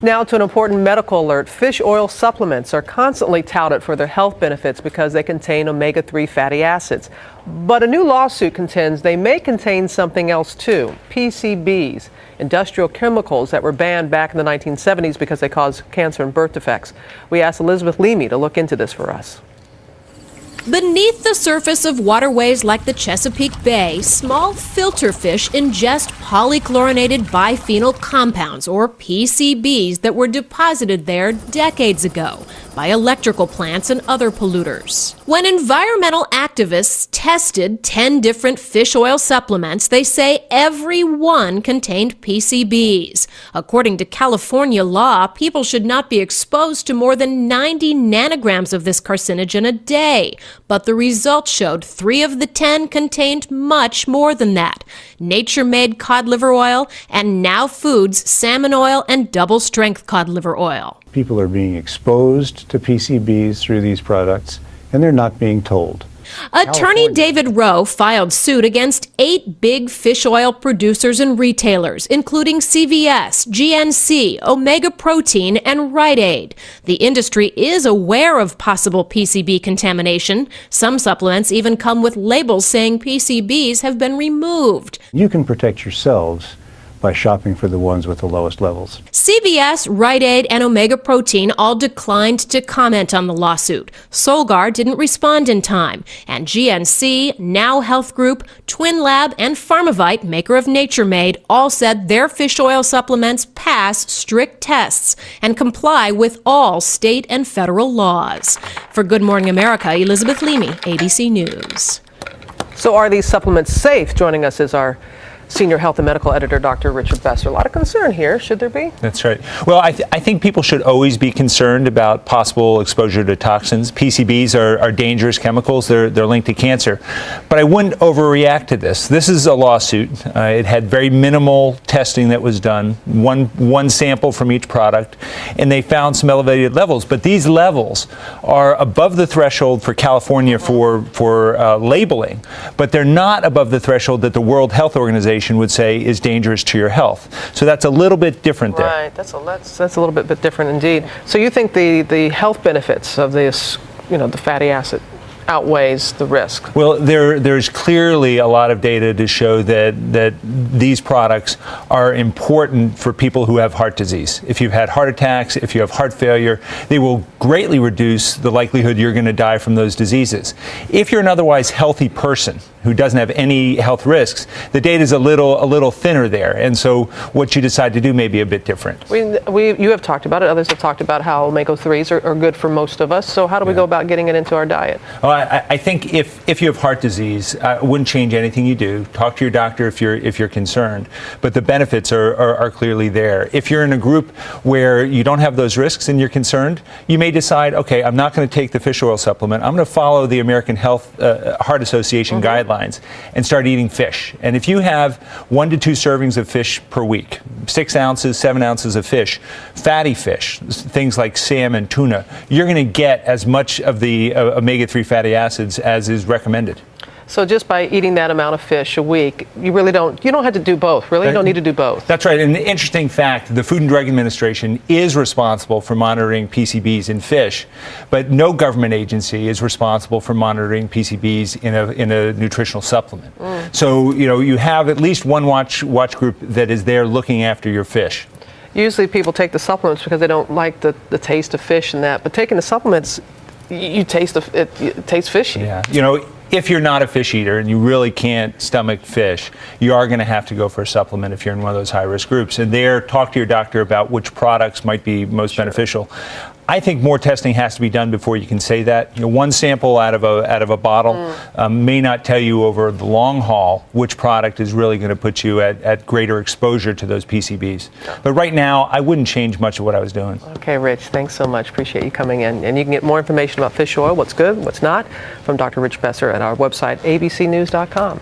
Now to an important medical alert. Fish oil supplements are constantly touted for their health benefits because they contain omega-3 fatty acids. But a new lawsuit contends they may contain something else too, PCBs, industrial chemicals that were banned back in the 1970s because they cause cancer and birth defects. We asked Elizabeth Leamy to look into this for us. Beneath the surface of waterways like the Chesapeake Bay, small filter fish ingest polychlorinated biphenyl compounds, or PCBs, that were deposited there decades ago by electrical plants and other polluters. When environmental activists tested 10 different fish oil supplements, they say every one contained PCBs. According to California law, people should not be exposed to more than 90 nanograms of this carcinogen a day. But the results showed 3 of the 10 contained much more than that. Nature-made cod liver oil, and Now Foods salmon oil and double-strength cod liver oil. People are being exposed to PCBs through these products, and they're not being told. Attorney David Rowe filed suit against 8 big fish oil producers and retailers, including CVS, GNC, Omega Protein, and Rite Aid. The industry is aware of possible PCB contamination. Some supplements even come with labels saying PCBs have been removed. You can protect yourselves by shopping for the ones with the lowest levels. CVS, Rite Aid, and Omega Protein all declined to comment on the lawsuit. Solgar didn't respond in time. And GNC, Now Health Group, Twin Lab, and Pharmavite, maker of Nature Made, all said their fish oil supplements pass strict tests and comply with all state and federal laws. For Good Morning America, Elizabeth Leamy, ABC News. So are these supplements safe? Joining us is our Senior Health and Medical Editor, Dr. Richard Besser. A lot of concern here. Should there be? That's right. Well, I think people should always be concerned about possible exposure to toxins. PCBs are dangerous chemicals. They're linked to cancer. But I wouldn't overreact to this. This is a lawsuit. It had very minimal testing that was done, one sample from each product, and they found some elevated levels. But these levels are above the threshold for California for labeling, but they're not above the threshold that the World Health Organization would say is dangerous to your health. So that's a little bit different there. Right, that's a little bit different indeed. So you think the health benefits of this, the fatty acid outweighs the risk? Well, there's clearly a lot of data to show that these products are important for people who have heart disease. If you've had heart attacks, if you have heart failure, they will greatly reduce the likelihood you're going to die from those diseases. If you're an otherwise healthy person who doesn't have any health risks, the data is a little thinner there, and so what you decide to do may be a bit different. You have talked about it. Others have talked about how omega-3s are good for most of us. So how do we go about getting it into our diet? I think if you have heart disease, I wouldn't change anything you do. Talk to your doctor if you're concerned. But the benefits are clearly there. If you're in a group where you don't have those risks and you're concerned, you may decide, okay, I'm not going to take the fish oil supplement. I'm going to follow the American Heart Association guidelines and start eating fish. And if you have 1 to 2 servings of fish per week, 6 ounces, 7 ounces of fish, fatty fish, things like salmon, tuna, you're going to get as much of the omega-3 fatty acids as is recommended. So just by eating that amount of fish a week, you don't have to do both, really? You don't need to do both. That's right. And an interesting fact, the Food and Drug Administration is responsible for monitoring PCBs in fish, but no government agency is responsible for monitoring PCBs in a nutritional supplement. So, you have at least one watch group that is there looking after your fish. Usually people take the supplements because they don't like the taste of fish and that, but taking the supplements, it tastes fishy. Yeah. If you're not a fish eater and you really can't stomach fish, you are going to have to go for a supplement if you're in one of those high-risk groups. And talk to your doctor about which products might be most beneficial. I think more testing has to be done before you can say that. One sample out of a bottle may not tell you over the long haul which product is really going to put you at greater exposure to those PCBs. But right now, I wouldn't change much of what I was doing. Okay, Rich, thanks so much. Appreciate you coming in. And you can get more information about fish oil, what's good, what's not, from Dr. Rich Besser at our website, abcnews.com.